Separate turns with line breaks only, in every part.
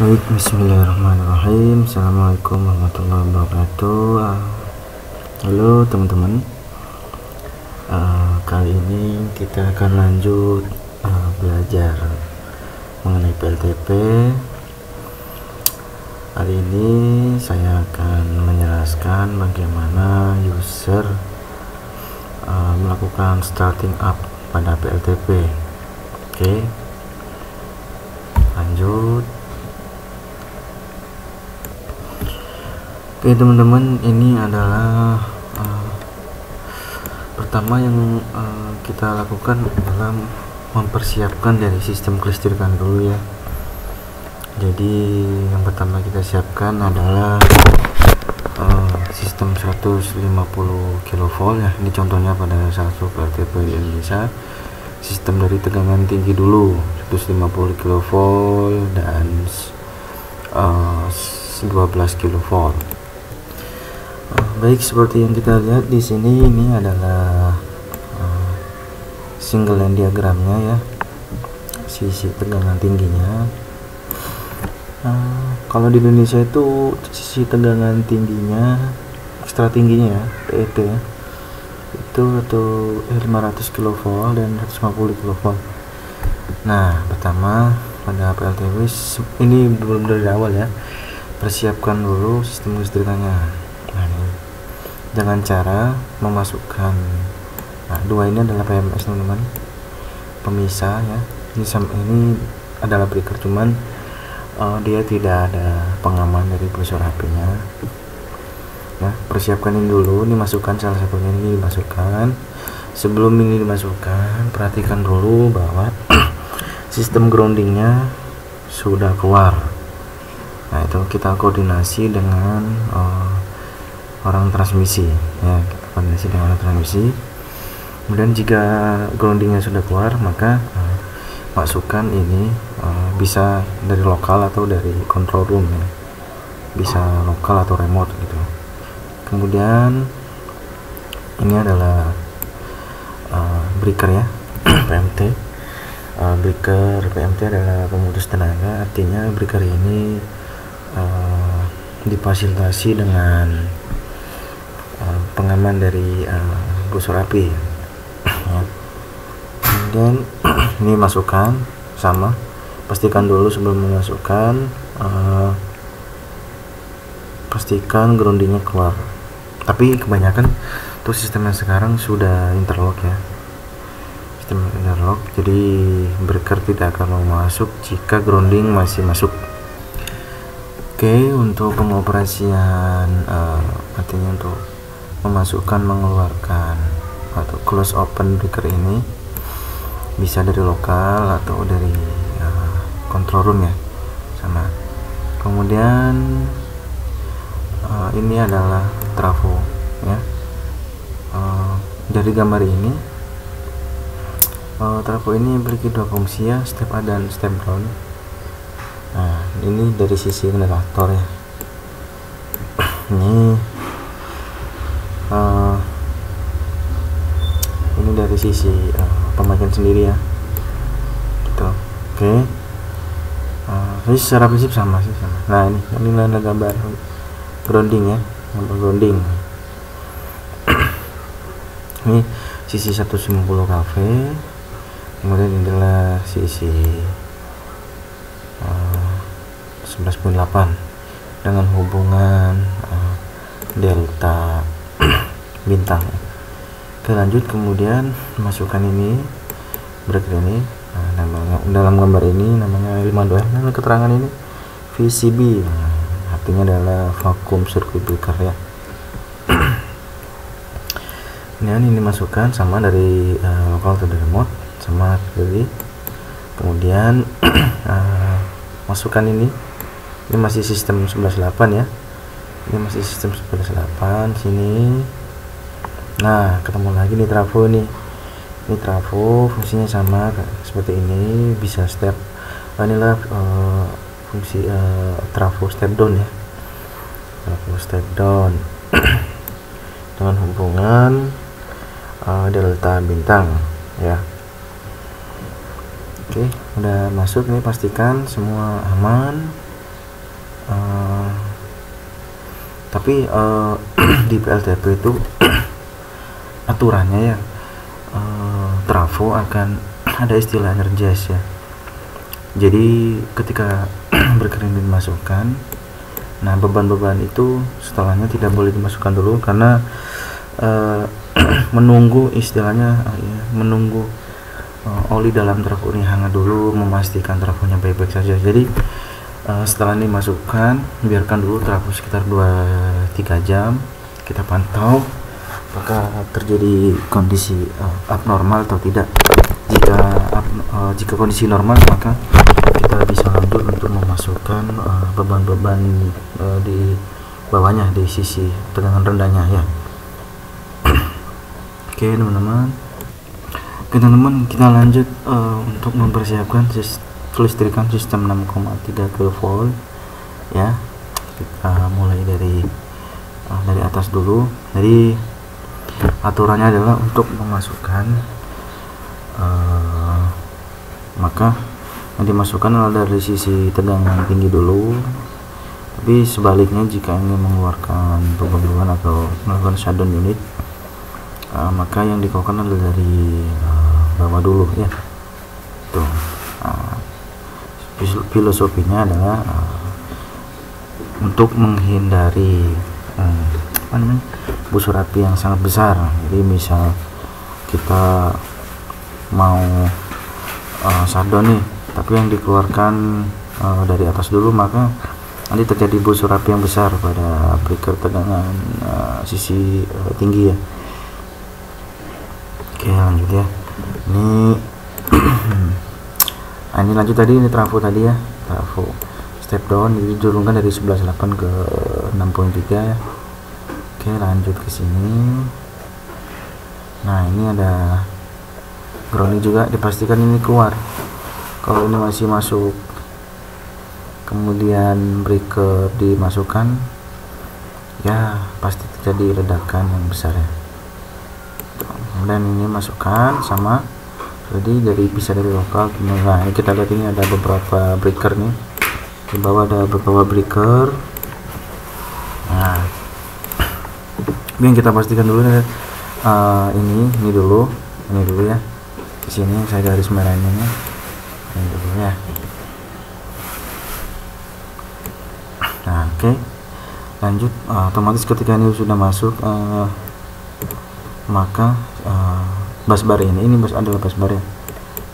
Baik, bismillahirrahmanirrahim. Assalamualaikum warahmatullahi wabarakatuh. Halo teman-teman. Kali ini kita akan lanjut belajar mengenai PLTP. Hari ini saya akan menjelaskan bagaimana user melakukan starting up pada PLTP. Oke, lanjut. Oke teman-teman, ini adalah pertama yang kita lakukan adalah mempersiapkan dari sistem kelistrikan dulu ya. Jadi yang pertama kita siapkan adalah sistem 150 kV ya. Ini contohnya pada satu PLTP di Indonesia. Sistem dari tegangan tinggi dulu 150 kV dan 12 kV. Baik, seperti yang kita lihat di sini, ini adalah single line diagramnya ya, sisi tegangan tingginya. Kalau di Indonesia itu sisi tegangan tingginya, ekstra tingginya ya, PET ya, itu 500 kV dan 150 kV. Nah, pertama pada PLTP ini belum dari awal ya, persiapkan dulu sistem listrikannya. Nah, ini dengan cara memasukkan dua ini adalah PMS teman-teman, pemisah ya. Ini adalah breaker, cuman dia tidak ada pengaman dari brosur HP-nya ya. Persiapkan ini dulu, ini masukkan salah satunya, ini dimasukkan. Sebelum ini dimasukkan, perhatikan dulu bahwa sistem groundingnya sudah keluar. Nah, itu kita koordinasi dengan orang transmisi ya, kita koordinasi dengan orang transmisi. Kemudian jika groundingnya sudah keluar, maka masukkan ini bisa dari lokal atau dari control room ya, bisa lokal atau remote gitu. Kemudian ini adalah breaker ya, PMT. Breaker PMT adalah pemutus tenaga, artinya breaker ini difasilitasi dengan pengaman dari brosur api ya. Kemudian ini masukkan, sama pastikan dulu sebelum memasukkan, pastikan groundingnya keluar. Tapi kebanyakan tuh sistemnya sekarang sudah interlock ya, sistem interlock, jadi breaker tidak akan mau masuk jika grounding masih masuk. Oke, untuk pengoperasian artinya untuk memasukkan mengeluarkan atau close open breaker ini bisa dari lokal atau dari control room ya, sama. Kemudian ini adalah trafo ya. Dari gambar ini trafo ini memiliki dua fungsi ya, step up dan step down. Nah, ini dari sisi generator ya. Ini dari sisi pemakaian sendiri ya, gitu. Oke. Jadi secara prinsip sama sih, sama. Nah, ini adalah gambar grounding ya, gambar grounding. Ini sisi 150 kV, kemudian ini adalah sisi 11.8 dengan hubungan delta bintang. Oke, lanjut. Kemudian masukkan ini breaker ini, namanya dalam gambar ini namanya 52. Nah, keterangan ini VCB, artinya adalah vacuum circuit breaker ya. Ini masukkan sama dari lokal atau dari remote, sama dari. Kemudian masukkan ini masih sistem 11.8 ya, ini masih sistem 11.8 sini. Nah, ketemu lagi nih trafo nih. Ini trafo fungsinya sama seperti ini, bisa step. Inilah fungsi trafo step down ya, trafo step down dengan hubungan delta bintang ya. Oke, udah masuk nih, pastikan semua aman. Uh, tapi di PLTP itu aturannya ya, trafo akan ada istilah energize ya. Jadi ketika breaker ini dimasukkan, nah beban-beban itu setelahnya tidak boleh dimasukkan dulu karena menunggu istilahnya menunggu oli dalam trafo ini hangat dulu, memastikan trafonya baik-baik saja. Jadi setelah ini masukkan, biarkan dulu trafo sekitar 2-3 jam, kita pantau apakah terjadi kondisi abnormal atau tidak. Jika kondisi normal, maka kita bisa lanjut untuk memasukkan beban-beban di bawahnya, di sisi tegangan rendahnya ya. Oke teman-teman, kita lanjut untuk mempersiapkan kelistrikan sistem 6,3 kV ya. Kita mulai dari atas dulu. Jadi aturannya adalah untuk memasukkan maka yang dimasukkan adalah dari sisi tegangan tinggi dulu, tapi sebaliknya jika ingin mengeluarkan beban atau melakukan shutdown unit, maka yang dikeluarkan adalah dari bawah dulu ya. Tuh, filosofinya adalah untuk menghindari busur api yang sangat besar. Jadi misal kita mau shutdown nih, tapi yang dikeluarkan dari atas dulu, maka nanti terjadi busur api yang besar pada breaker tegangan sisi tinggi ya. Oke lanjut ya. Ini lanjut tadi, ini trafo tadi ya, trafo step down diturunkan dari 11.8 ke 6.3 ya. Oke lanjut ke sini. Nah ini ada grounding juga, dipastikan ini keluar. Kalau ini masih masuk, kemudian breaker dimasukkan, ya pasti terjadi ledakan yang besar ya. Kemudian ini masukkan sama, jadi bisa dari lokal. Nah ini kita lihat, ini ada beberapa breaker nih, di bawah ada beberapa breaker. Nah yang kita pastikan dulu ya, ini dulu ya. Di sini saya garis merahnya nih, ini dulu ya. Nah oke, lanjut. Otomatis ketika ini sudah masuk, maka busbar ini adalah busbar ya.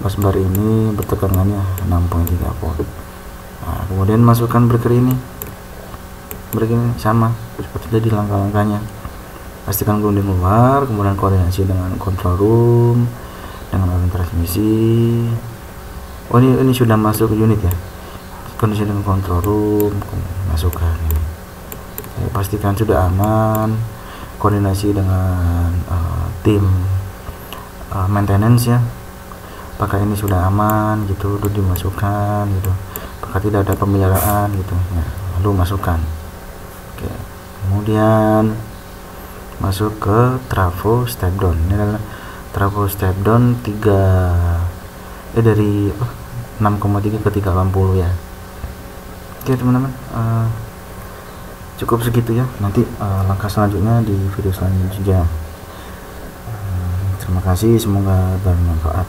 Busbar ini bertegangannya 6.3 volt. Nah, kemudian masukkan breaker ini sama seperti tadi langkah-langkahnya. Pastikan grounding keluar, kemudian koordinasi dengan control room, dengan alat transmisi. Oh ini sudah masuk ke unit ya. Kondisi dengan control room, masukkan ini. Pastikan sudah aman. Koordinasi dengan tim maintenance ya. Apakah ini sudah aman gitu, udah dimasukkan gitu. Apakah tidak ada pemeliharaan gitu ya, lalu masukkan. Oke. Kemudian masuk ke trafo step down. Ini adalah trafo step down dari 6,3 ke 380 ya. Oke teman-teman, cukup segitu ya. Nanti langkah selanjutnya di video selanjutnya. Terima kasih, semoga bermanfaat.